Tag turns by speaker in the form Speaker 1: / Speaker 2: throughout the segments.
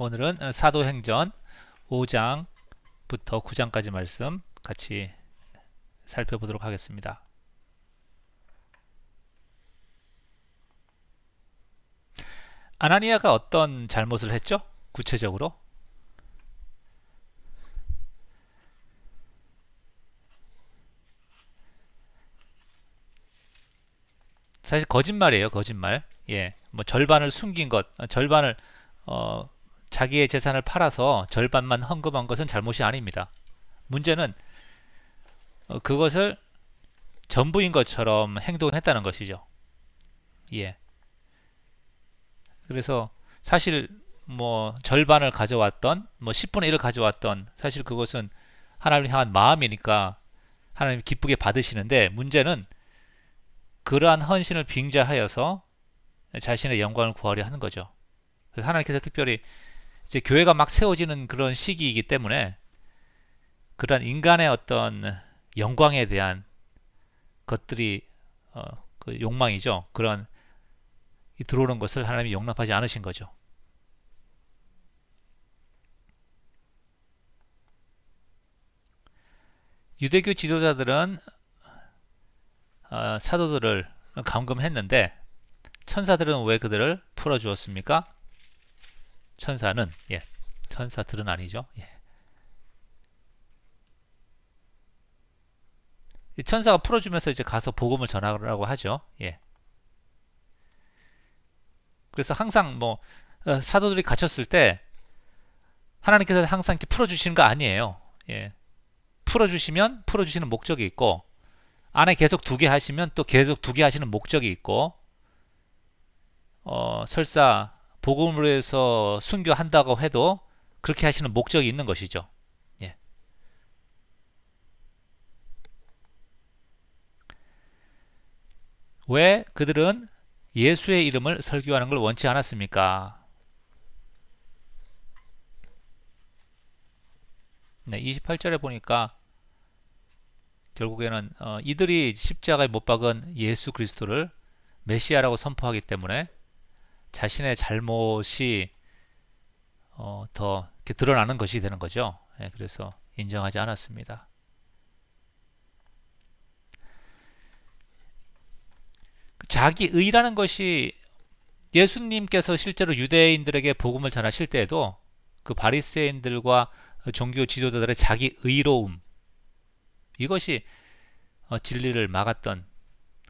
Speaker 1: 오늘은 사도행전 5장부터 9장까지 말씀 같이 살펴보도록 하겠습니다. 아나니아가 어떤 잘못을 했죠? 구체적으로? 사실 거짓말이에요, 거짓말. 예, 뭐 절반을 숨긴 것, 절반을 어, 자기의 재산을 팔아서 절반만 헌금한 것은 잘못이 아닙니다. 문제는 그것을 전부인 것처럼 행동했다는 것이죠. 예. 그래서 사실 뭐 절반을 가져왔던 뭐 10분의 1을 가져왔던 사실 그것은 하나님을 향한 마음이니까 하나님 기쁘게 받으시는데 문제는 그러한 헌신을 빙자하여서 자신의 영광을 구하려 하는 거죠. 그래서 하나님께서 특별히 이제 교회가 막 세워지는 그런 시기이기 때문에 그러한 인간의 어떤 영광에 대한 것들이 그 욕망이죠. 그런 들어오는 것을 하나님이 용납하지 않으신 거죠. 유대교 지도자들은 사도들을 감금했는데 천사들은 왜 그들을 풀어주었습니까? 천사는 천사들은 아니죠. 천사가 풀어주면서 이제 가서 복음을 전하라고 하죠. 그래서 항상 뭐 사도들이 갇혔을 때 하나님께서 항상 이렇게 풀어주시는 거 아니에요. 풀어주시면 풀어주시는 목적이 있고 안에 계속 두게 하시면 또 계속 두게 하시는 목적이 있고 설사 복음으로 해서 순교한다고 해도 그렇게 하시는 목적이 있는 것이죠. 예. 왜 그들은 예수의 이름을 설교하는 걸 원치 않았습니까? 네, 28절에 보니까 결국에는 이들이 십자가에 못 박은 예수 그리스도를 메시아라고 선포하기 때문에 자신의 잘못이 더 이렇게 드러나는 것이 되는 거죠. 그래서 인정하지 않았습니다. 자기 의라는 것이 예수님께서 실제로 유대인들에게 복음을 전하실 때에도 그 바리새인들과 종교 지도자들의 자기 의로움 이것이 진리를 막았던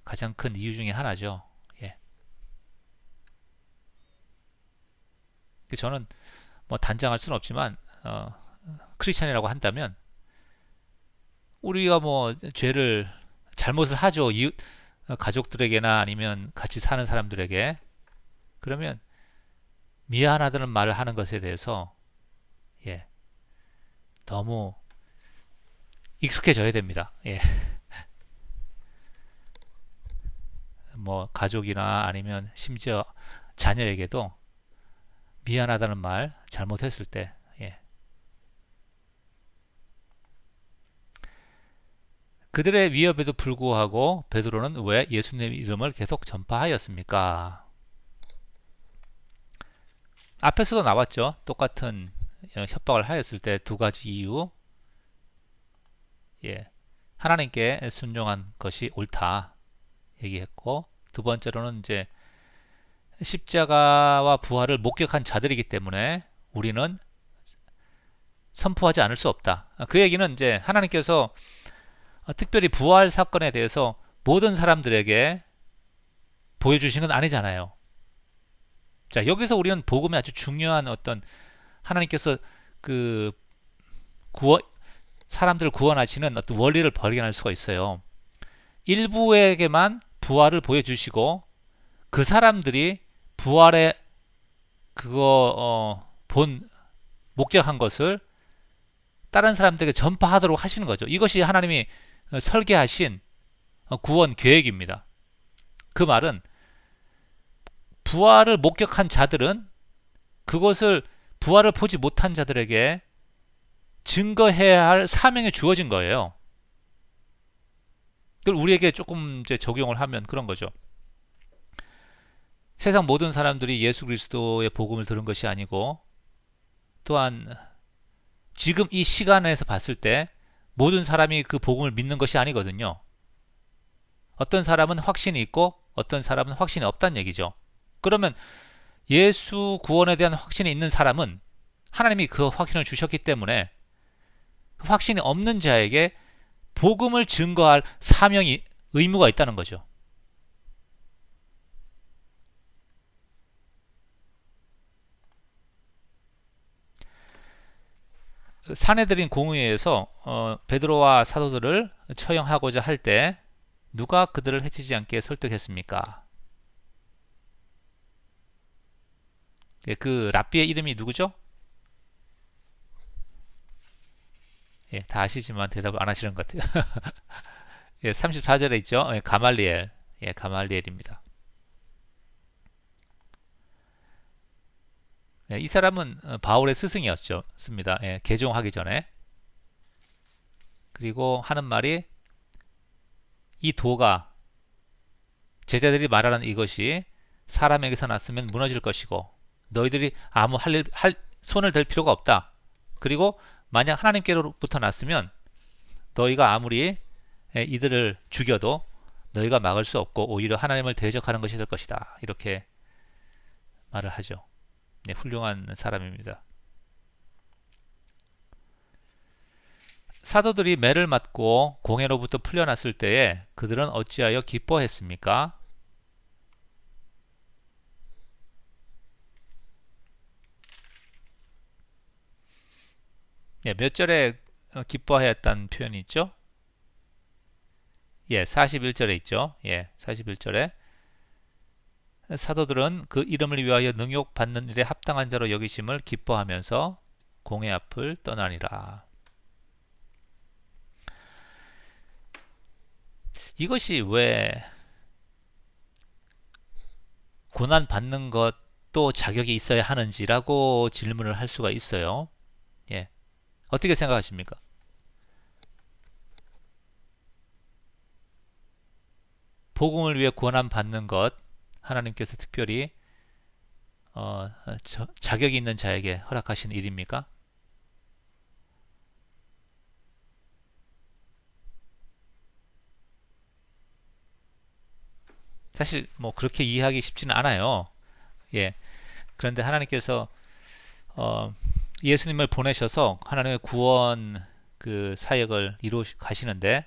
Speaker 1: 가장 큰 이유 중에 하나죠. 저는 뭐 단정할 수는 없지만 크리스찬이라고 한다면 우리가 뭐 죄를 잘못을 하죠. 이웃 가족들에게나 아니면 같이 사는 사람들에게 그러면 미안하다는 말을 하는 것에 대해서 너무 익숙해져야 됩니다. 뭐 가족이나 아니면 심지어 자녀에게도 미안하다는 말 잘못했을 때 그들의 위협에도 불구하고 베드로는 왜 예수님의 이름을 계속 전파하였습니까? 앞에서도 나왔죠. 똑같은 협박을 하였을 때 두 가지 이유. 하나님께 순종한 것이 옳다 얘기했고 두 번째로는 이제 십자가와 부활을 목격한 자들이기 때문에 우리는 선포하지 않을 수 없다. 그 얘기는 이제 하나님께서 특별히 부활 사건에 대해서 모든 사람들에게 보여주신 건 아니잖아요. 자, 여기서 우리는 복음의 아주 중요한 어떤 하나님께서 그 구원, 사람들을 구원하시는 어떤 원리를 발견할 수가 있어요. 일부에게만 부활을 보여주시고 그 사람들이 부활의 그거 본 목격한 것을 다른 사람들에게 전파하도록 하시는 거죠. 이것이 하나님이 설계하신 구원 계획입니다. 그 말은 부활을 목격한 자들은 그것을 부활을 보지 못한 자들에게 증거해야 할 사명이 주어진 거예요. 그걸 우리에게 조금 이제 적용을 하면 그런 거죠. 세상 모든 사람들이 예수 그리스도의 복음을 들은 것이 아니고 또한 지금 이 시간에서 봤을 때 모든 사람이 그 복음을 믿는 것이 아니거든요. 어떤 사람은 확신이 있고 어떤 사람은 확신이 없다는 얘기죠. 그러면 예수 구원에 대한 확신이 있는 사람은 하나님이 그 확신을 주셨기 때문에 그 확신이 없는 자에게 복음을 증거할 사명이 의무가 있다는 거죠. 사내들인 공의회에서 베드로와 사도들을 처형하고자 할 때 누가 그들을 해치지 않게 설득했습니까? 그 랍비의 이름이 누구죠? 예, 다 아시지만 대답을 안 하시는 것 같아요. 예, 34절에 있죠. 예, 가말리엘. 예, 가말리엘입니다. 예, 이 사람은 바울의 스승이었습니다. 예, 개종하기 전에. 그리고 하는 말이 이 도가 제자들이 말하는 이것이 사람에게서 났으면 무너질 것이고 너희들이 아무 손을 댈 필요가 없다. 그리고 만약 하나님께로부터 났으면 너희가 아무리 이들을 죽여도 너희가 막을 수 없고 오히려 하나님을 대적하는 것이 될 것이다. 이렇게 말을 하죠. 네, 훌륭한 사람입니다. 사도들이 매를 맞고 공회로부터 풀려났을 때에 그들은 어찌하여 기뻐했습니까? 예, 몇 절에 기뻐하였다는 표현이 있죠? 예, 41절에 있죠. 예, 41절에 사도들은 그 이름을 위하여 능욕받는 일에 합당한 자로 여기심을 기뻐하면서 공회 앞을 떠나니라. 이것이 왜 고난 받는 것도 자격이 있어야 하는지라고 질문을 할 수가 있어요. 예. 어떻게 생각하십니까? 복음을 위해 고난 받는 것 하나님께서 특별히 자격이 있는 자에게 허락하신 일입니까? 사실 뭐 그렇게 이해하기 쉽지는 않아요. 예. 그런데 하나님께서 예수님을 보내셔서 하나님의 구원 그 사역을 이루어 가시는데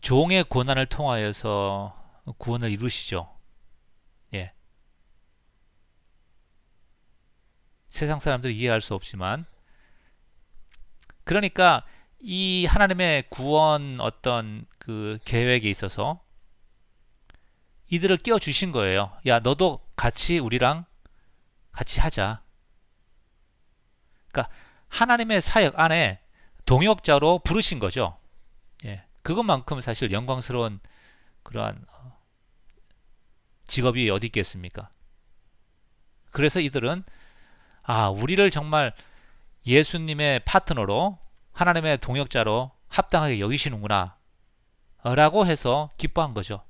Speaker 1: 종의 고난을 통하여서 구원을 이루시죠. 예. 세상 사람들이 이해할 수 없지만 그러니까 이 하나님의 구원 어떤 그 계획에 있어서 이들을 끼워 주신 거예요. 야, 너도 같이 우리랑 같이 하자. 그러니까 하나님의 사역 안에 동역자로 부르신 거죠. 예. 그것만큼 사실 영광스러운 그러한 직업이 어디 있겠습니까? 그래서 이들은 우리를 정말 예수님의 파트너로 하나님의 동역자로 합당하게 여기시는구나 라고 해서 기뻐한 거죠.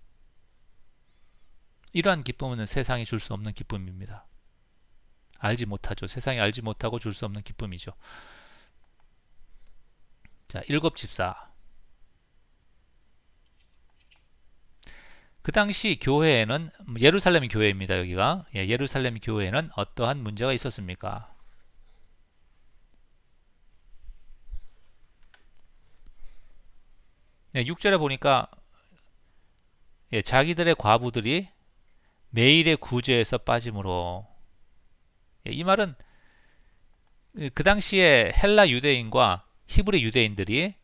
Speaker 1: 이러한 기쁨은 세상이 줄 수 없는 기쁨입니다. 알지 못하죠. 세상이 알지 못하고 줄 수 없는 기쁨이죠. 자, 일곱 집사. 그 당시 교회에는 예루살렘 교회입니다. 여기가 예루살렘 교회에는 어떠한 문제가 있었습니까? 네, 6절에 보니까 자기들의 과부들이 매일의 구제에서 빠짐으로 이 말은 그 당시에 헬라 유대인과 히브리 유대인들이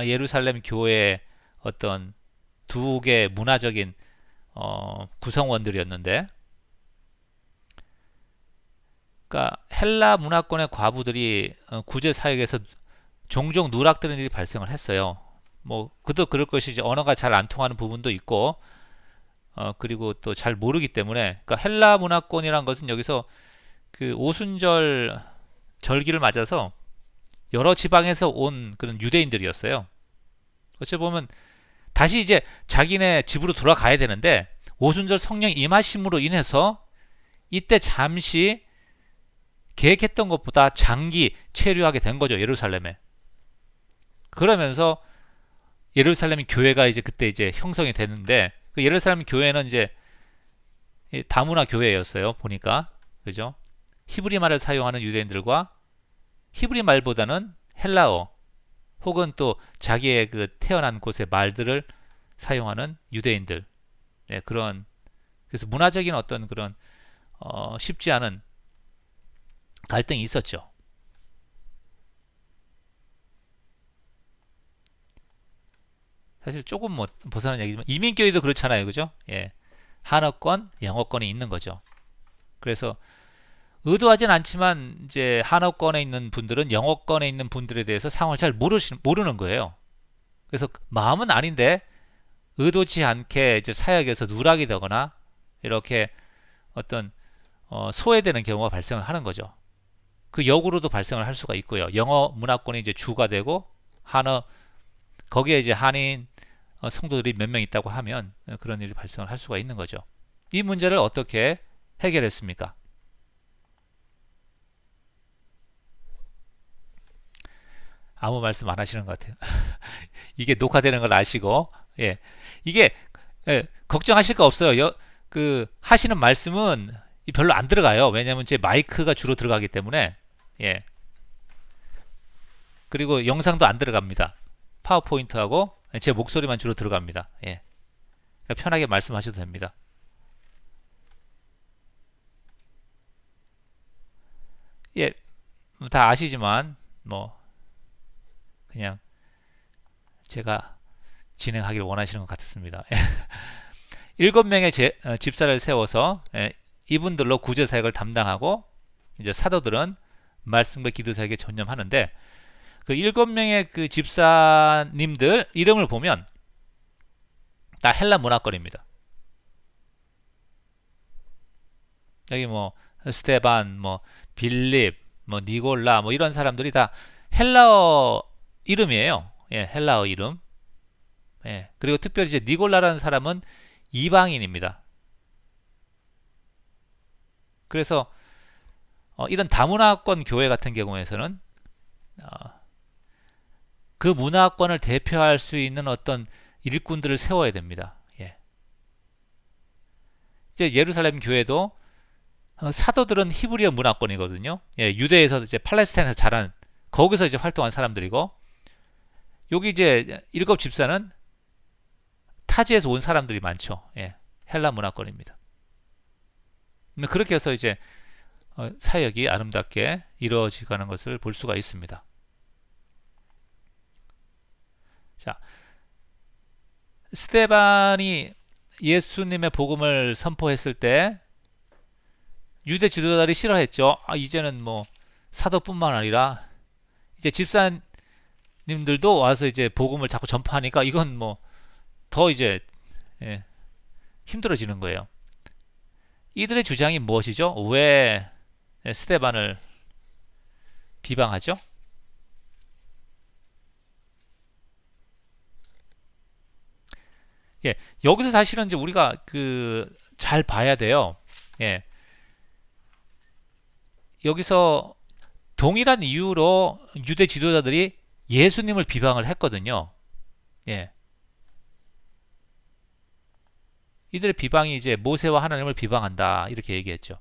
Speaker 1: 예루살렘 교회의 어떤 두 개의 문화적인 구성원들이었는데 그러니까 헬라 문화권의 과부들이 구제 사역에서 종종 누락되는 일이 발생을 했어요. 뭐 그도 그럴 것이지 언어가 잘 안 통하는 부분도 있고 그리고 또 잘 모르기 때문에 그러니까 헬라 문화권이란 것은 여기서 그 오순절 절기를 맞아서 여러 지방에서 온 그런 유대인들이었어요. 어찌 보면 다시 이제 자기네 집으로 돌아가야 되는데 오순절 성령 임하심으로 인해서 이때 잠시 계획했던 것보다 장기 체류하게 된 거죠, 예루살렘에. 그러면서 예루살렘 교회가 이제 그때 이제 형성이 되는데, 그 예루살렘 교회는 이제 다문화 교회였어요, 보니까. 그죠? 히브리 말을 사용하는 유대인들과 히브리 말보다는 헬라어 혹은 또 자기의 그 태어난 곳의 말들을 사용하는 유대인들. 네, 그런, 그래서 문화적인 어떤 그런 쉽지 않은 갈등이 있었죠. 사실 조금 뭐 벗어난 얘기지만 이민교회도 그렇잖아요, 그죠? 예, 한어권, 영어권이 있는 거죠. 그래서 의도하진 않지만 이제 한어권에 있는 분들은 영어권에 있는 분들에 대해서 상황을 잘 모르는 거예요. 그래서 마음은 아닌데 의도치 않게 이제 사역에서 누락이 되거나 이렇게 어떤 소외되는 경우가 발생을 하는 거죠. 그 역으로도 발생을 할 수가 있고요. 영어 문화권이 이제 주가 되고 한어 거기에 이제 한인 성도들이 몇 명 있다고 하면 그런 일이 발생을 할 수가 있는 거죠. 이 문제를 어떻게 해결했습니까? 아무 말씀 안 하시는 것 같아요. 이게 녹화되는 걸 아시고, 예, 이게 걱정하실 거 없어요. 그 하시는 말씀은 별로 안 들어가요. 왜냐하면 제 마이크가 주로 들어가기 때문에, 예, 그리고 영상도 안 들어갑니다. 파워포인트하고 제 목소리만 주로 들어갑니다. 예, 그러니까 편하게 말씀하셔도 됩니다. 예, 다 아시지만 뭐 그냥 제가 진행하기를 원하시는 것 같습니다. 7명의 집사를 세워서 이분들로 구제 사역을 담당하고 이제 사도들은 말씀과 기도 사역에 전념하는데 그 7명의 그 집사님들 이름을 보면 다 헬라 문화권입니다. 여기 뭐 스테반, 뭐 빌립, 뭐 니골라 뭐 이런 사람들이 다 헬라어 이름이에요. 예, 헬라어 이름. 예, 그리고 특별히 이제 니골라라는 사람은 이방인입니다. 그래서 이런 다문화권 교회 같은 경우에서는 어, 그 문화권을 대표할 수 있는 어떤 일꾼들을 세워야 됩니다. 예. 이제 예루살렘 교회도 사도들은 히브리어 문화권이거든요. 예, 유대에서 이제 팔레스타인에서 자란 거기서 이제 활동한 사람들이고 여기 이제 7집사는 타지에서 온 사람들이 많죠. 예, 헬라 문화권입니다. 그렇게 해서 이제 사역이 아름답게 이루어지가는 것을 볼 수가 있습니다. 자, 스데반이 예수님의 복음을 선포했을 때 유대 지도자들이 싫어했죠. 이제는 뭐 사도뿐만 아니라 이제 집사님들도 와서 이제 복음을 자꾸 전파하니까 이건 뭐 더 이제 예, 힘들어지는 거예요. 이들의 주장이 무엇이죠? 왜 스데반을 비방하죠? 예, 여기서 사실은 이제 우리가 그 잘 봐야 돼요. 예, 여기서 동일한 이유로 유대 지도자들이 예수님을 비방을 했거든요. 예, 이들의 비방이 이제 모세와 하나님을 비방한다 이렇게 얘기했죠.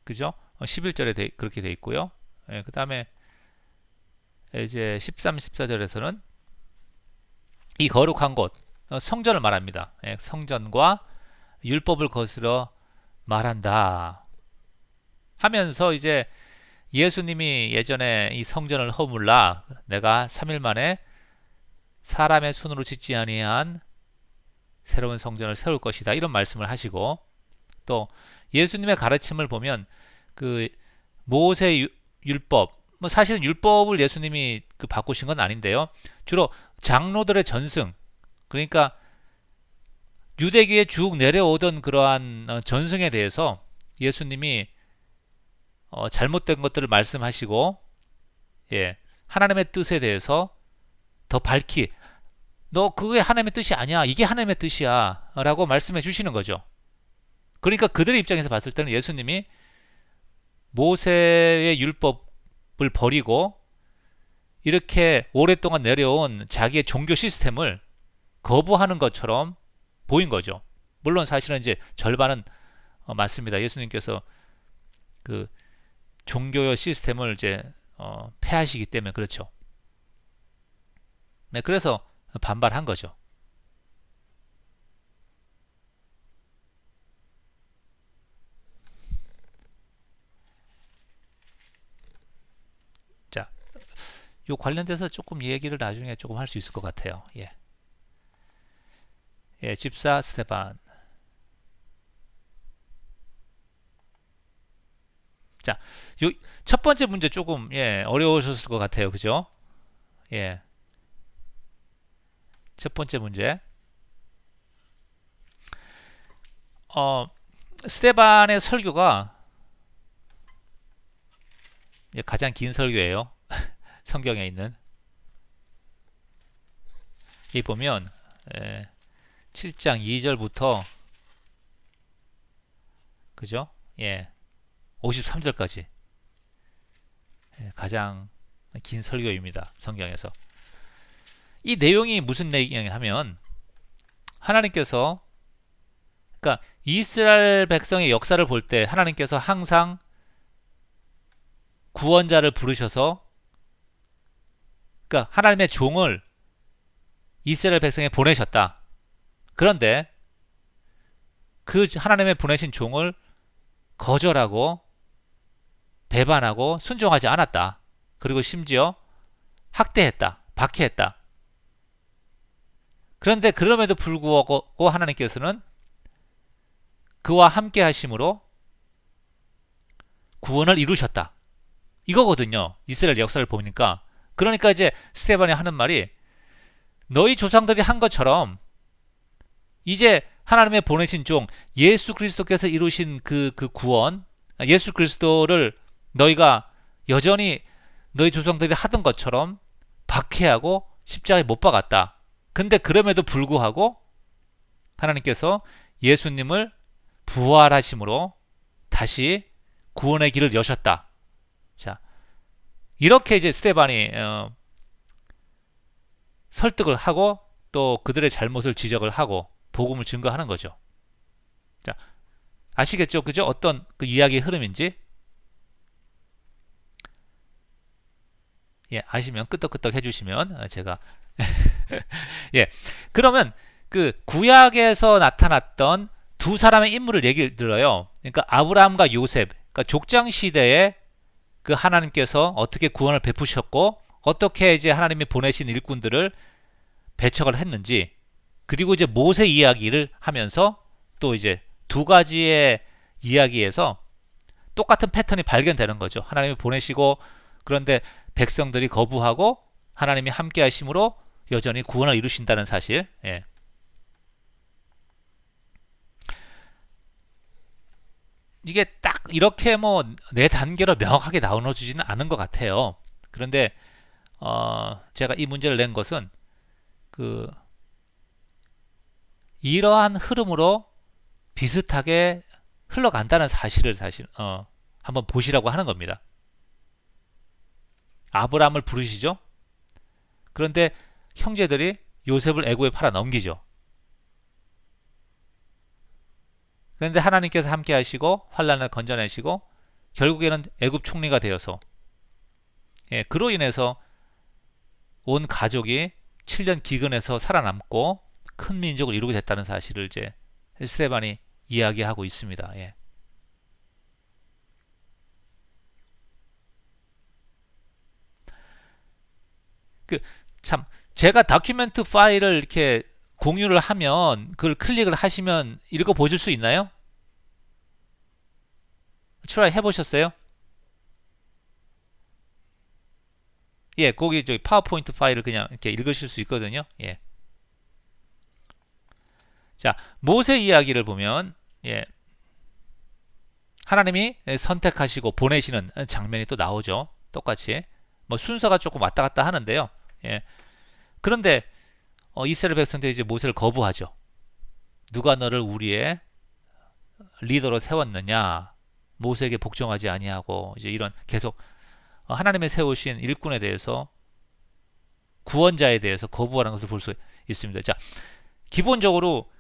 Speaker 1: 그죠? 11절에 그렇게 돼 있고요. 예, 그 다음에 이제 13, 14절에서는 이 거룩한 곳 성전을 말합니다. 예, 성전과 율법을 거스러 말한다 하면서 이제 예수님이 예전에 이 성전을 허물라 내가 3일 만에 사람의 손으로 짓지 아니한 새로운 성전을 세울 것이다 이런 말씀을 하시고 또 예수님의 가르침을 보면 그 모세 율법 뭐 사실은 율법을 예수님이 그 바꾸신 건 아닌데요. 주로 장로들의 전승 그러니까 유대교에 쭉 내려오던 그러한 전승에 대해서 예수님이 잘못된 것들을 말씀하시고 예, 하나님의 뜻에 대해서 더 밝히 너 그게 하나님의 뜻이 아니야. 이게 하나님의 뜻이야. 라고 말씀해 주시는 거죠. 그러니까 그들의 입장에서 봤을 때는 예수님이 모세의 율법을 버리고 이렇게 오랫동안 내려온 자기의 종교 시스템을 거부하는 것처럼 보인 거죠. 물론 사실은 이제 절반은 맞습니다. 예수님께서 그 종교의 시스템을 이제 폐하시기 때문에 그렇죠. 네, 그래서 반발한 거죠. 자, 요 관련돼서 조금 얘기를 나중에 조금 할 수 있을 것 같아요. 예. 예, 집사 스테반. 자, 요 첫 번째 문제 조금 어려우셨을 것 같아요. 그죠? 예. 첫 번째 문제. 어, 스테반의 설교가 가장 긴 설교예요. 성경에 있는. 이 보면 7장 2절부터 그죠? 예. 53절까지 가장 긴 설교입니다. 성경에서. 이 내용이 무슨 내용이냐면 하나님께서 그러니까 이스라엘 백성의 역사를 볼 때 하나님께서 항상 구원자를 부르셔서 그러니까 하나님의 종을 이스라엘 백성에 보내셨다. 그런데 그 하나님의 보내신 종을 거절하고 배반하고 순종하지 않았다. 그리고 심지어 학대했다. 박해했다. 그런데 그럼에도 불구하고 하나님께서는 그와 함께 하심으로 구원을 이루셨다. 이거거든요. 이스라엘 역사를 보니까. 그러니까 이제 스테반이 하는 말이 너희 조상들이 한 것처럼 이제 하나님의 보내신 종 예수 그리스도께서 이루신 그 구원, 예수 그리스도를 너희가 여전히 너희 조상들이 하던 것처럼 박해하고 십자가에 못 박았다. 근데 그럼에도 불구하고 하나님께서 예수님을 부활하심으로 다시 구원의 길을 여셨다. 자, 이렇게 이제 스테반이 설득을 하고 또 그들의 잘못을 지적을 하고 복음을 증거하는 거죠. 자, 아시겠죠? 그죠? 어떤 그 이야기의 흐름인지? 예, 아시면 끄떡끄떡 해주시면 제가 예, 그러면 그 구약에서 나타났던 두 사람의 인물을 얘기를 들어요. 그러니까 아브라함과 요셉, 그러니까 족장 시대에 그 하나님께서 어떻게 구원을 베푸셨고 어떻게 이제 하나님이 보내신 일꾼들을 배척을 했는지, 그리고 이제 모세 이야기를 하면서 또 이제 두 가지의 이야기에서 똑같은 패턴이 발견되는 거죠. 하나님이 보내시고 그런데 백성들이 거부하고 하나님이 함께 하심으로 여전히 구원을 이루신다는 사실. 예. 이게 딱 이렇게 뭐 네 단계로 명확하게 나눠주지는 않은 것 같아요. 그런데 제가 이 문제를 낸 것은 그 이러한 흐름으로 비슷하게 흘러간다는 사실을 한번 보시라고 하는 겁니다. 아브라함을 부르시죠. 그런데 형제들이 요셉을 애고에 팔아 넘기죠. 그런데 하나님께서 함께 하시고 환란을 건져내시고 결국에는 애굽 총리가 되어서 그로 인해서 온 가족이 7년 기근에서 살아남고 큰 민족을 이루게 됐다는 사실을 이제 스테반이 이야기하고 있습니다. 예. 참 제가 다큐멘트 파일을 이렇게 공유를 하면 그걸 클릭을 하시면 읽어 보실 수 있나요? 트라이 해보셨어요? 예, 거기 저기 파워포인트 파일을 그냥 이렇게 읽으실 수 있거든요. 예. 자, 모세 이야기를 보면 하나님이 선택하시고 보내시는 장면이 또 나오죠. 똑같이 뭐 순서가 조금 왔다 갔다 하는데요. 예. 그런데 이스라엘 백성들이 이제 모세를 거부하죠. 누가 너를 우리의 리더로 세웠느냐? 모세에게 복종하지 아니하고 이제 이런 계속 하나님의 세우신 일꾼에 대해서 구원자에 대해서 거부하는 것을 볼 수 있습니다. 자, 기본적으로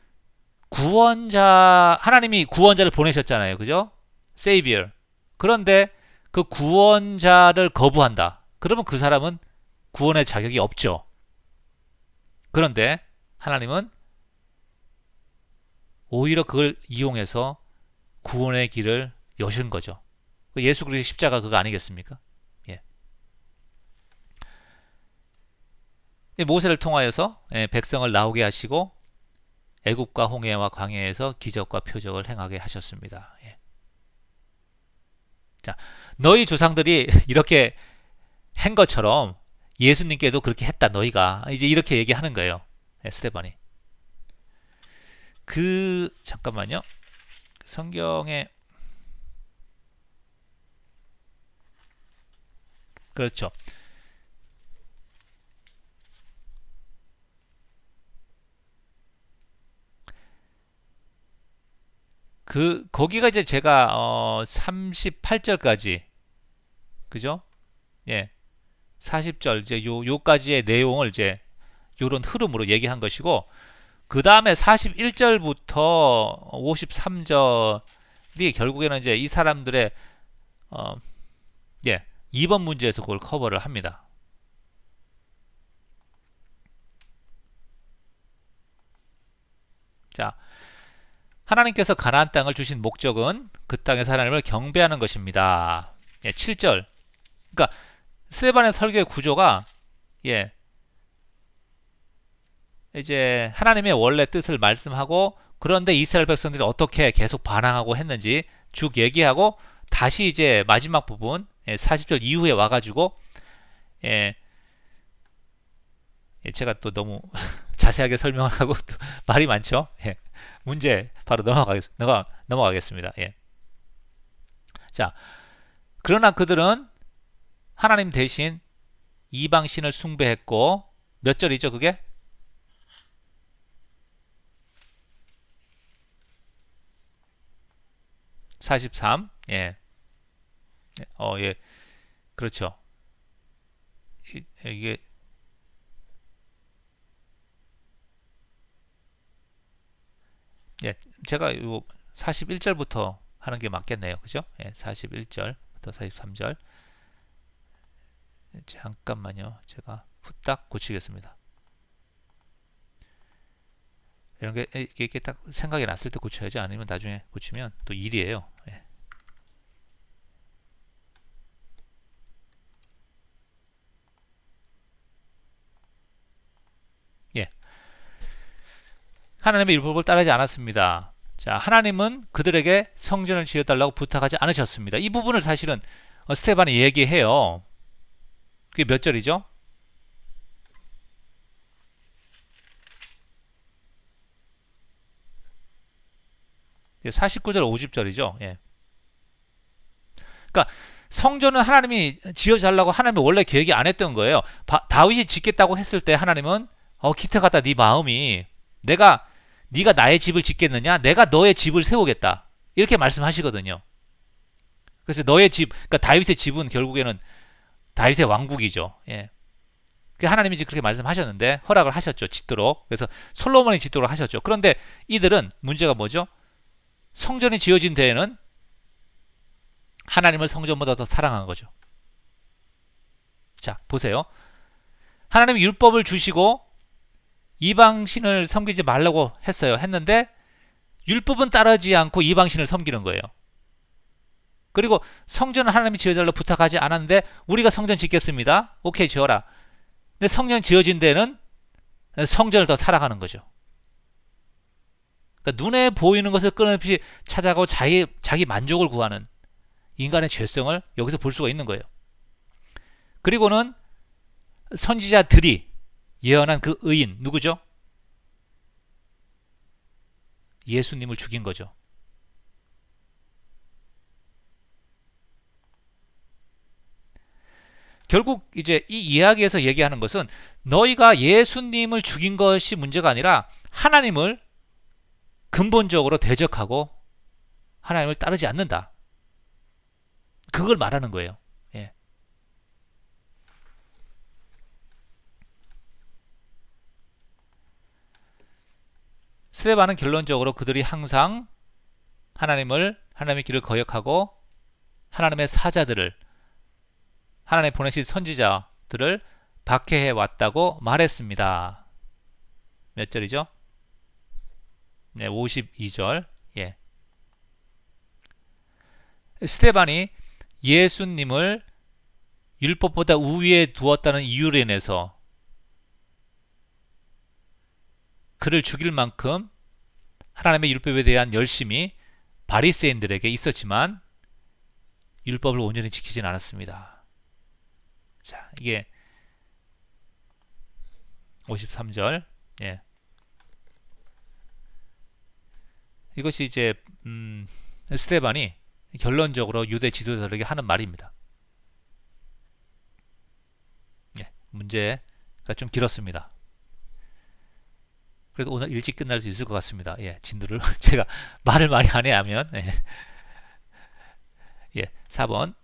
Speaker 1: 구원자 하나님이 구원자를 보내셨잖아요. 그죠? Savior. 그런데 그 구원자를 거부한다. 그러면 그 사람은 구원의 자격이 없죠. 그런데 하나님은 오히려 그걸 이용해서 구원의 길을 여신 거죠. 예수 그리스도의 십자가 그거 아니겠습니까? 예. 모세를 통하여서 백성을 나오게 하시고 애굽과 홍해와 광야에서 기적과 표적을 행하게 하셨습니다. 예. 자, 너희 조상들이 이렇게 한 것처럼 예수님께도 그렇게 했다. 너희가 이제 이렇게 얘기하는 거예요. 스테반이. 잠깐만요. 성경에 그렇죠. 거기가 이제 제가 38절까지 그죠? 예. 40절 이제 요까지의 내용을 이제 요런 흐름으로 얘기한 것이고 그 다음에 41절부터 53절이 결국에는 이제 이 사람들의 어, 예, 2번 문제에서 그걸 커버를 합니다. 자, 하나님께서 가나안 땅을 주신 목적은 그 땅의 하나님을 경배하는 것입니다. 예, 7절. 그러니까 스데반의 설교의 구조가 예, 이제 하나님의 원래 뜻을 말씀하고 그런데 이스라엘 백성들이 어떻게 계속 반항하고 했는지 쭉 얘기하고 다시 이제 마지막 부분 40절 이후에 와가지고 예, 제가 또 너무 자세하게 설명을 하고 말이 많죠. 예, 문제 바로 넘어가겠습니다. 예. 자, 그러나 그들은 하나님 대신 이방신을 숭배했고 몇 절이죠 그게? 43. 예. 예. 그렇죠. 이게 예. 제가 요 41절부터 하는 게 맞겠네요. 그죠? 예. 41절부터 43절. 잠깐만요. 제가 후딱 고치겠습니다. 이런 게 이렇게 딱 생각이 났을 때 고쳐야지 아니면 나중에 고치면 또 일이에요. 예. 예. 하나님의 율법을 따르지 않았습니다. 자, 하나님은 그들에게 성전을 지어달라고 부탁하지 않으셨습니다. 이 부분을 사실은 스테반이 얘기해요. 그게 몇 절이죠? 49절 50절이죠. 예. 그러니까 성전은 하나님이 지어달라고 하나님이 원래 계획이 안 했던 거예요. 다윗이 짓겠다고 했을 때 하나님은 기특하다 네 마음이 네가 나의 집을 짓겠느냐? 내가 너의 집을 세우겠다. 이렇게 말씀하시거든요. 그래서 너의 집, 그러니까 다윗의 집은 결국에는 다윗의 왕국이죠. 예. 하나님이 그렇게 말씀하셨는데 허락을 하셨죠. 짓도록. 그래서 솔로몬이 짓도록 하셨죠. 그런데 이들은 문제가 뭐죠? 성전이 지어진 데에는 하나님을 성전보다 더 사랑한 거죠. 자, 보세요. 하나님이 율법을 주시고 이방신을 섬기지 말라고 했어요. 했는데 율법은 따르지 않고 이방신을 섬기는 거예요. 그리고 성전은 하나님이 지어달라고 부탁하지 않았는데 우리가 성전 짓겠습니다. 오케이, 지어라. 근데 성전 지어진 데는 성전을 더 사랑하는 거죠. 그러니까 눈에 보이는 것을 끊임없이 찾아가고 자기 만족을 구하는 인간의 죄성을 여기서 볼 수가 있는 거예요. 그리고는 선지자들이 예언한 그 의인 누구죠? 예수님을 죽인 거죠. 결국 이제 이 이야기에서 얘기하는 것은 너희가 예수님을 죽인 것이 문제가 아니라 하나님을 근본적으로 대적하고 하나님을 따르지 않는다. 그걸 말하는 거예요. 예. 스데반은 결론적으로 그들이 항상 하나님의 길을 거역하고 하나님의 사자들을, 하나님 보내신 선지자들을 박해해 왔다고 말했습니다. 몇 절이죠? 네, 52절. 예. 스데반이 예수님을 율법보다 우위에 두었다는 이유로 인해서 그를 죽일 만큼 하나님의 율법에 대한 열심이 바리새인들에게 있었지만 율법을 온전히 지키진 않았습니다. 자, 이게 53절. 예. 이것이 이제 스데반이 결론적으로 유대 지도자들에게 하는 말입니다. 예, 문제가 좀 길었습니다. 그래도 오늘 일찍 끝날 수 있을 것 같습니다. 예, 진도를 제가 말을 많이 안 하면 예, 4번.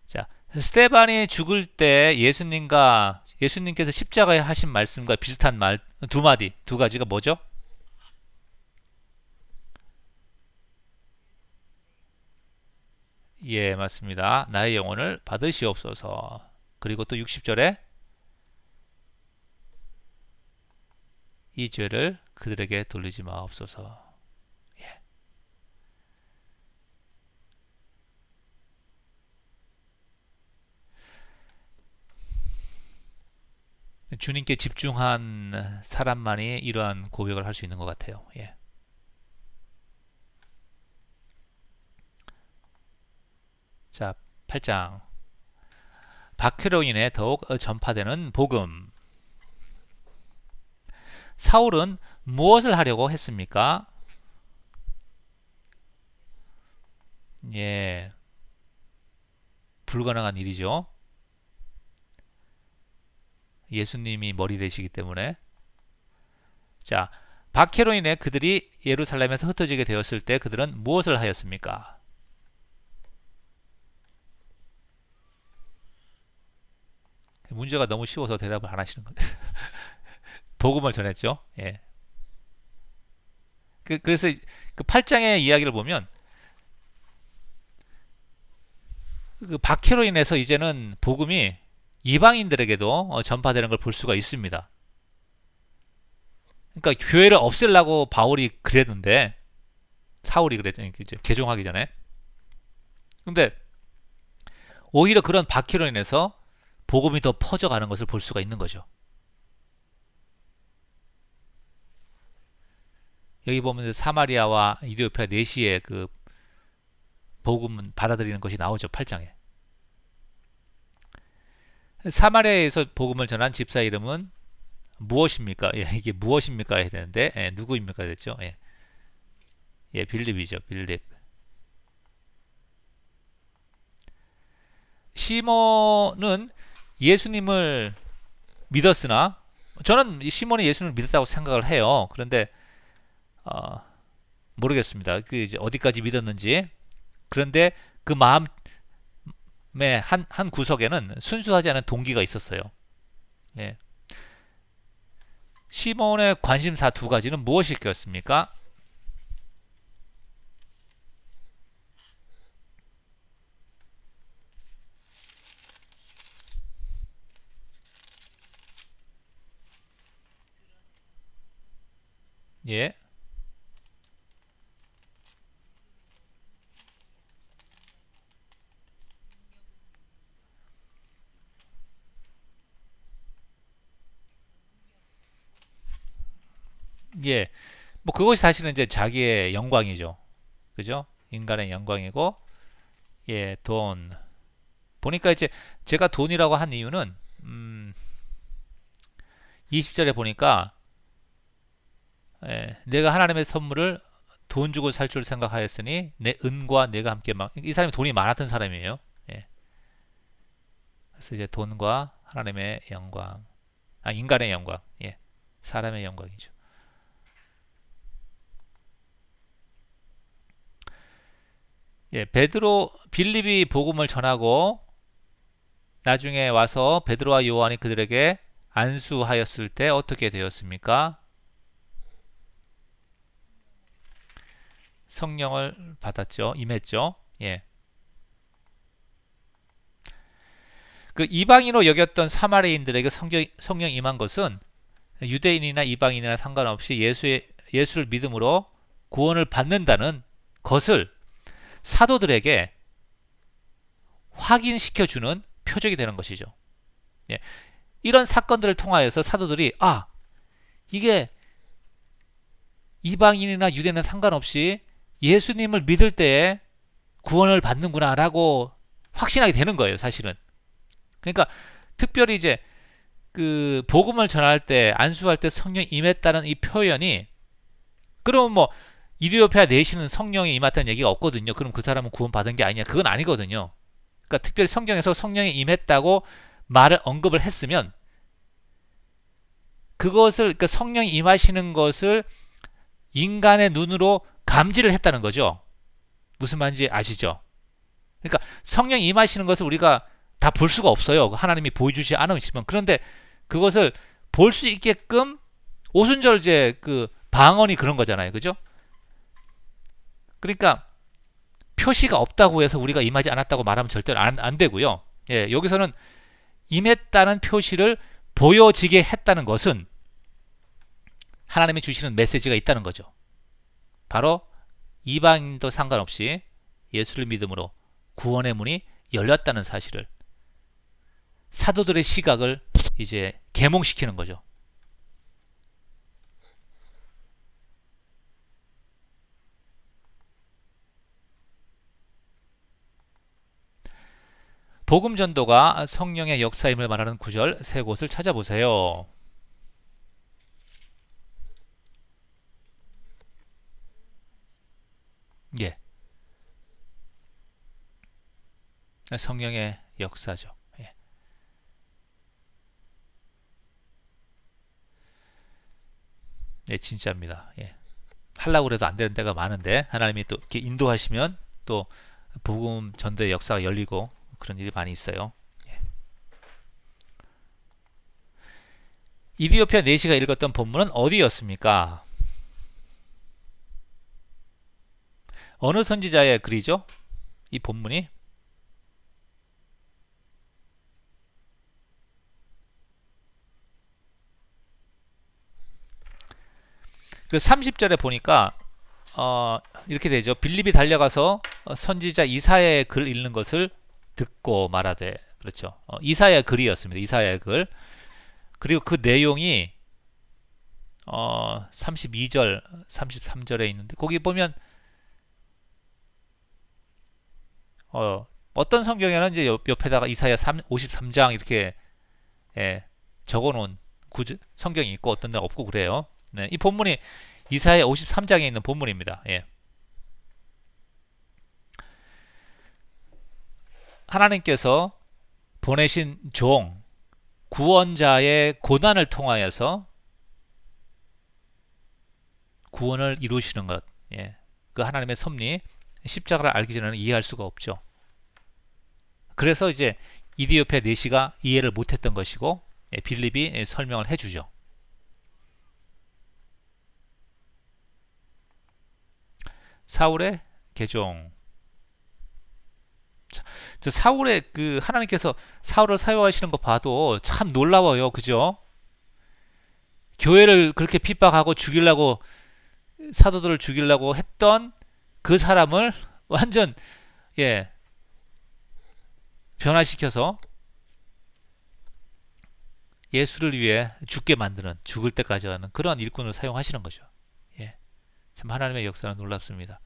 Speaker 1: 자, 스데반이 죽을 때 예수님께서 십자가에 하신 말씀과 비슷한 말 두 가지가 뭐죠? 예, 맞습니다. 나의 영혼을 받으시옵소서. 그리고 또 60절에 이 죄를 그들에게 돌리지 마옵소서. 예. 주님께 집중한 사람만이 이러한 고백을 할 수 있는 것 같아요. 예. 자, 8장. 박해로 인해 더욱 전파되는 복음. 사울은 무엇을 하려고 했습니까? 예, 불가능한 일이죠. 예수님이 머리 되시기 때문에. 자, 박해로 인해 그들이 예루살렘에서 흩어지게 되었을 때 그들은 무엇을 하였습니까? 문제가 너무 쉬워서 대답을 안 하시는 건데. 복음을 전했죠. 예. 그래서 그 8장의 이야기를 보면 그 박해로 인해서 이제는 복음이 이방인들에게도 전파되는 걸 볼 수가 있습니다. 그러니까 교회를 없애려고 바울이 그랬는데, 사울이 그랬죠. 개종하기 전에. 근데 오히려 그런 박해로 인해서 복음이 더 퍼져가는 것을 볼 수가 있는 거죠. 여기 보면 사마리아와 이디오피아 내시의 그 복음 받아들이는 것이 나오죠. 8장에. 사마리아에서 복음을 전한 집사 이름은 무엇입니까? 예, 이게 무엇입니까? 해야 되는데, 예, 누구입니까? 됐죠? 예, 예, 빌립이죠. 빌립. 시몬은 예수님을 믿었으나, 저는 시몬이 예수님을 믿었다고 생각을 해요. 그런데 모르겠습니다. 그 이제 어디까지 믿었는지. 그런데 그 마음의 한 구석에는 순수하지 않은 동기가 있었어요. 예. 시몬의 관심사 두 가지는 무엇이었습니까? 예. 예. 뭐 그것이 사실은 이제 자기의 영광이죠. 그죠? 인간의 영광이고, 예, 돈. 보니까 이제 제가 돈이라고 한 이유는 20절에 보니까 예, 내가 하나님의 선물을 돈 주고 살 줄 생각하였으니 내 은과 내가 함께 막, 이 사람이 돈이 많았던 사람이에요. 예. 그래서 이제 돈과 하나님의 영광, 인간의 영광, 사람의 영광이죠. 베드로 빌립이 복음을 전하고 나중에 와서 베드로와 요한이 그들에게 안수하였을 때 어떻게 되었습니까? 성령을 받았죠. 임했죠. 그 이방인으로 여겼던 사마리인들에게 성령 임한 것은 유대인이나 이방인이나 상관없이 예수를 믿음으로 구원을 받는다는 것을 사도들에게 확인시켜주는 표적이 되는 것이죠. 이런 사건들을 통하여서 사도들이 이게 이방인이나 유대인이나 상관없이 예수님을 믿을 때에 구원을 받는구나 라고 확신하게 되는 거예요, 사실은. 그러니까 특별히 이제 그 복음을 전할 때 안수할 때 성령이 임했다는 이 표현이, 그럼 뭐 이디오피아 내시는 성령이 임했다는 얘기가 없거든요. 그럼 그 사람은 구원받은 게 아니냐? 그건 아니거든요. 그러니까 특별히 성경에서 성령이 임했다고 말을 언급을 했으면 그것을, 그러니까 성령이 임하시는 것을 인간의 눈으로 감지를 했다는 거죠. 무슨 말인지 아시죠? 그러니까 성령이 임하시는 것을 우리가 다 볼 수가 없어요. 하나님이 보여주지 않으시면. 그런데 그것을 볼 수 있게끔 오순절제 그 방언이 그런 거잖아요. 그죠? 그러니까 표시가 없다고 해서 우리가 임하지 않았다고 말하면 절대 안 되고요. 여기서는 임했다는 표시를 보여지게 했다는 것은 하나님이 주시는 메시지가 있다는 거죠. 바로 이방인도 상관없이 예수를 믿음으로 구원의 문이 열렸다는 사실을, 사도들의 시각을 이제 계몽시키는 거죠. 복음 전도가 성령의 역사임을 말하는 구절 세 곳을 찾아보세요. 성령의 역사죠. 진짜입니다. 하려고 해도 안 되는 때가 많은데 하나님이 또 이렇게 인도하시면 또 복음 전도의 역사가 열리고 그런 일이 많이 있어요. 이디오피아 내시가 읽었던 본문은 어디였습니까? 어느 선지자의 글이죠? 이 본문이? 그 30절에 보니까 이렇게 되죠. 빌립이 달려가서 선지자 이사야의 글 읽는 것을 듣고 말하되, 그렇죠. 이사야의 글이었습니다. 이사야의 글. 그리고 그 내용이 32절, 33절에 있는데 거기 보면 어떤 성경에는 이제 옆에다가 이사야 53장 이렇게 적어놓은 성경이 있고 어떤 데는 없고 그래요. 이 본문이 이사야 53장에 있는 본문입니다. 하나님께서 보내신 종, 구원자의 고난을 통하여서 구원을 이루시는 것, 그 하나님의 섭리, 십자가를 알기 전에는 이해할 수가 없죠. 그래서 이제 이디오피아 내시가 이해를 못했던 것이고 빌립이 설명을 해주죠. 사울의 개종. 사울의 그 하나님께서 사울을 사용하시는 거 봐도 참 놀라워요. 그죠? 교회를 그렇게 핍박하고 죽이려고, 사도들을 죽이려고 했던 그 사람을 완전 변화시켜서 예수를 위해 죽게 만드는, 죽을 때까지 하는 그런 일꾼을 사용하시는 거죠. 참 하나님의 역사는 놀랍습니다.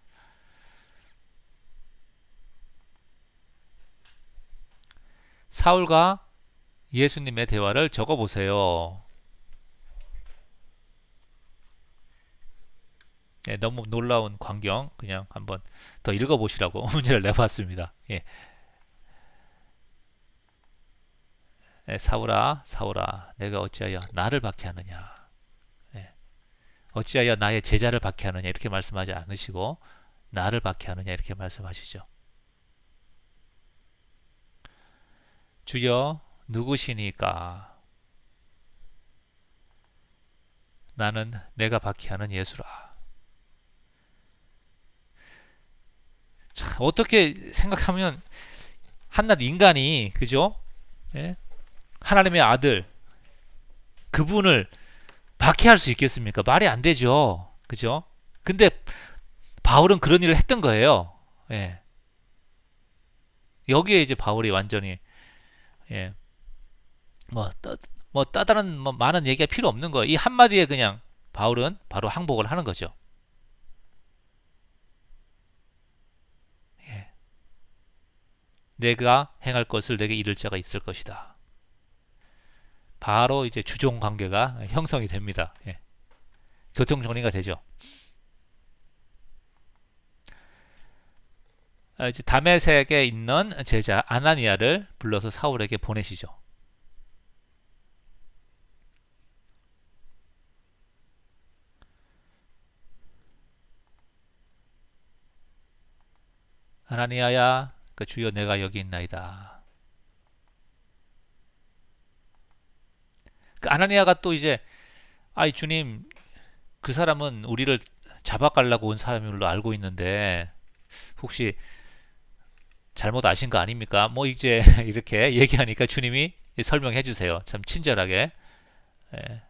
Speaker 1: 사울과 예수님의 대화를 적어보세요. 너무 놀라운 광경, 그냥 한번 더 읽어보시라고 문제를 내봤습니다. 사울아, 사울아, 내가 어찌하여 나를 박해하느냐. 예, 어찌하여 나의 제자를 박해하느냐 이렇게 말씀하지 않으시고 나를 박해하느냐 이렇게 말씀하시죠. 주여 누구시니까? 나는 내가 박해하는 예수라. 자, 어떻게 생각하면 한낱 인간이 그죠? 예? 하나님의 아들 그분을 박해할 수 있겠습니까? 말이 안 되죠. 그죠? 근데 바울은 그런 일을 했던 거예요. 예. 여기에 이제 바울이 완전히 예. 뭐, 따다른 많은 얘기가 필요 없는 거예요. 이 한마디에 그냥 바울은 바로 항복을 하는 거죠. 예. 내가 행할 것을 내게 이를 자가 있을 것이다. 바로 이제 주종 관계가 형성이 됩니다. 예. 교통 정리가 되죠. 이제 다메섹에 있는 제자 아나니아를 불러서 사울에게 보내시죠. 아나니아야, 그 주여 내가 여기 있나이다. 그 아나니아가 또 이제 아이 주님 그 사람은 우리를 잡아가려고 온 사람인 걸로 알고 있는데 혹시 잘못 아신 거 아닙니까? 뭐 이제 이렇게 얘기하니까 주님이 설명해 주세요. 참 친절하게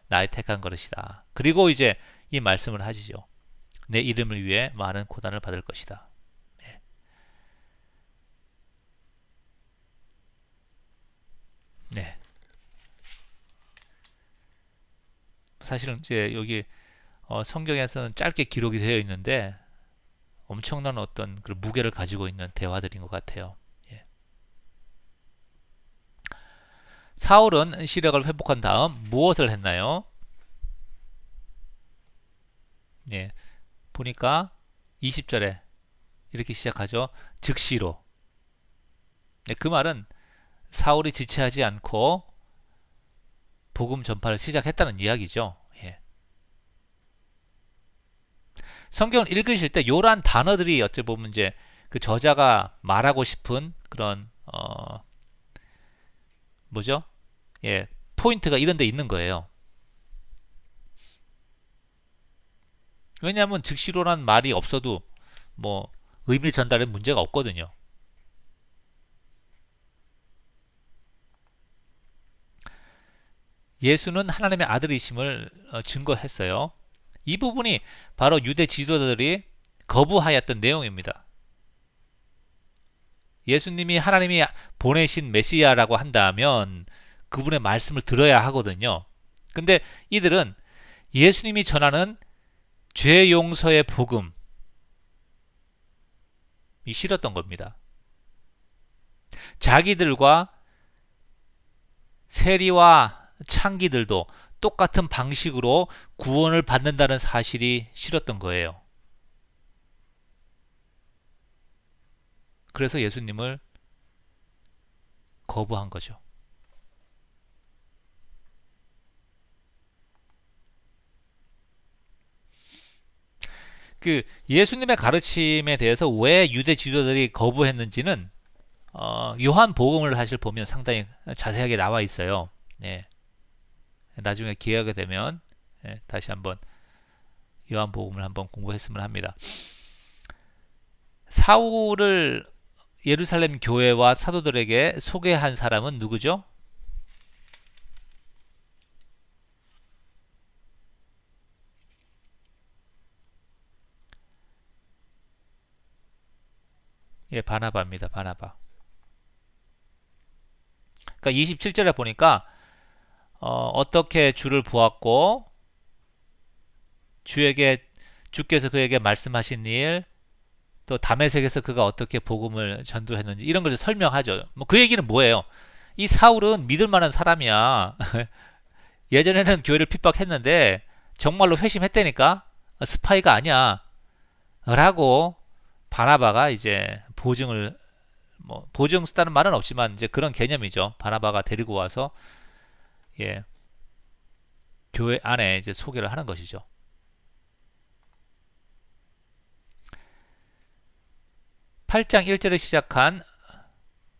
Speaker 1: 나의 택한 것이다. 그리고 이제 이 말씀을 하시죠. 내 이름을 위해 많은 고난을 받을 것이다. 네. 사실은 이제 여기 성경에서는 짧게 기록이 되어 있는데 엄청난 어떤 그 무게를 가지고 있는 대화들인 것 같아요. 예. 사울은 시력을 회복한 다음 무엇을 했나요? 예. 보니까 20절에 이렇게 시작하죠. 즉시로. 네, 그 말은 사울이 지체하지 않고 복음 전파를 시작했다는 이야기죠. 예. 성경을 읽으실 때 요란 단어들이 어찌 보면 이제 그 저자가 말하고 싶은 그런 뭐죠? 예, 포인트가 이런 데 있는 거예요. 왜냐하면 즉시로란 말이 없어도 뭐 의미 전달에 문제가 없거든요. 예수는 하나님의 아들이심을 증거했어요. 이 부분이 바로 유대 지도자들이 거부하였던 내용입니다. 예수님이 하나님이 보내신 메시아라고 한다면 그분의 말씀을 들어야 하거든요. 근데 이들은 예수님이 전하는 죄 용서의 복음이 싫었던 겁니다. 자기들과 세리와 창기들도 똑같은 방식으로 구원을 받는다는 사실이 싫었던 거예요. 그래서 예수님을 거부한 거죠. 그 예수님의 가르침에 대해서 왜 유대 지도자들이 거부했는지는 요한 복음을 사실 보면 상당히 자세하게 나와 있어요. 네. 나중에 기회가 되면 다시 한번 요한 복음을 한번 공부했으면 합니다. 사울을 예루살렘 교회와 사도들에게 소개한 사람은 누구죠? 예, 바나바입니다. 바나바. 그러니까 27절에 보니까 어떻게 주를 보았고 주께서 그에게 말씀하신 일, 또 다메섹에서 그가 어떻게 복음을 전도했는지 이런 걸 설명하죠. 뭐 그 얘기는 뭐예요? 이 사울은 믿을 만한 사람이야. 예전에는 교회를 핍박했는데 정말로 회심했다니까 스파이가 아니야. 라고 바나바가 이제 보증을 뭐 보증 쓰다는 말은 없지만 이제 그런 개념이죠. 바나바가 데리고 와서 예, 교회 안에 이제 소개를 하는 것이죠. 8장 1절에 시작한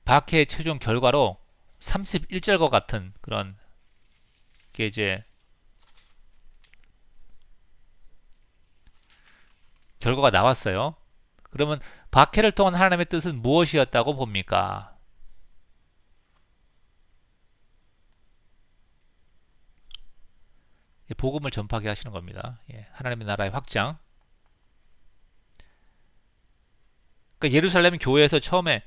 Speaker 1: 박해의 최종 결과로 31절과 같은 그런 게 이제 결과가 나왔어요. 그러면 박해를 통한 하나님의 뜻은 무엇이었다고 봅니까? 복음을 전파하게 하시는 겁니다. 예, 하나님의 나라의 확장. 그러니까 예루살렘 교회에서 처음에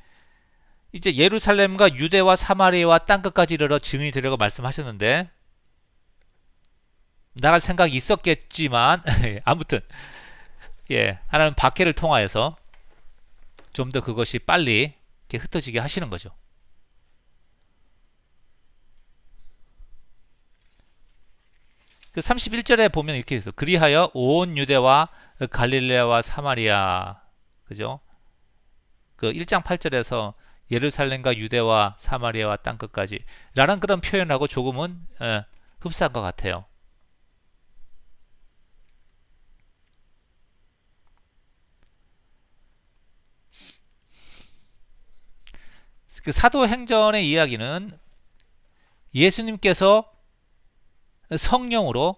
Speaker 1: 이제 예루살렘과 유대와 사마리아와 땅끝까지 이르러 증인이 되려고 말씀하셨는데 나갈 생각이 있었겠지만 아무튼 예, 하나님 박해를 통하여서 좀 더 그것이 빨리 이렇게 흩어지게 하시는 거죠. 그 31절에 보면 이렇게 있어. 그리하여 온 유대와 갈릴레아와 사마리아, 그죠? 그 1장 8절에서 예루살렘과 유대와 사마리아와 땅끝까지 라는 그런 표현하고 조금은 흡사한 것 같아요. 그 사도행전의 이야기는 예수님께서 성령으로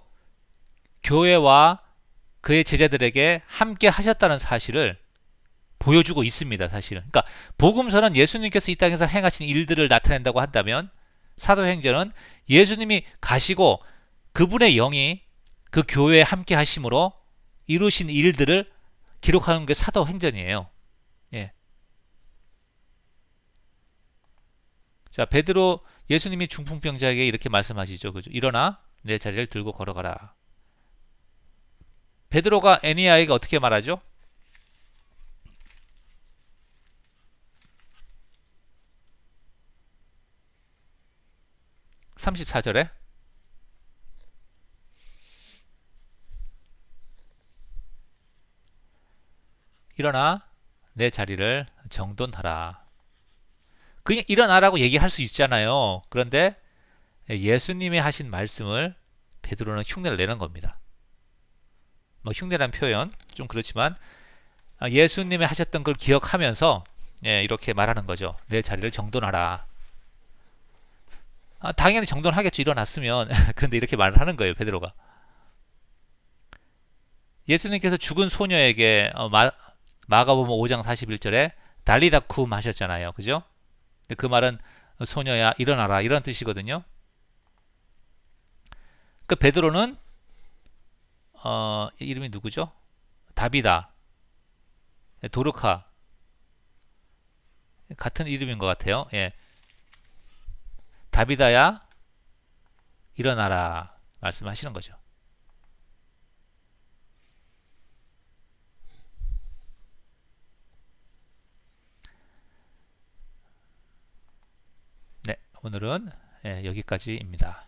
Speaker 1: 교회와 그의 제자들에게 함께 하셨다는 사실을 보여주고 있습니다. 사실은. 그러니까 복음서는 예수님께서 이 땅에서 행하신 일들을 나타낸다고 한다면 사도행전은 예수님이 가시고 그분의 영이 그 교회에 함께 하심으로 이루신 일들을 기록하는 게 사도행전이에요. 예. 자, 베드로 예수님이 중풍병자에게 이렇게 말씀하시죠. 그죠? 일어나 내 자리를 들고 걸어가라. 베드로가 애니아에게 어떻게 말하죠? 34절에 일어나 내 자리를 정돈하라. 그냥 일어나라고 얘기할 수 있잖아요. 그런데 예수님이 하신 말씀을 베드로는 흉내를 내는 겁니다. 뭐 흉내란 표현 좀 그렇지만 예수님이 하셨던 걸 기억하면서 이렇게 말하는 거죠. 내 자리를 정돈하라. 당연히 정돈하겠죠. 일어났으면. 그런데 이렇게 말을 하는 거예요. 베드로가. 예수님께서 죽은 소녀에게 마가복음 5장 41절에 달리다쿰 하셨잖아요. 그죠? 그 말은 소녀야 일어나라 이런 뜻이거든요. 그 베드로는 이름이 누구죠? 다비다, 도르카 같은 이름인 것 같아요. 예, 다비다야 일어나라 말씀하시는 거죠. 네, 오늘은 여기까지입니다.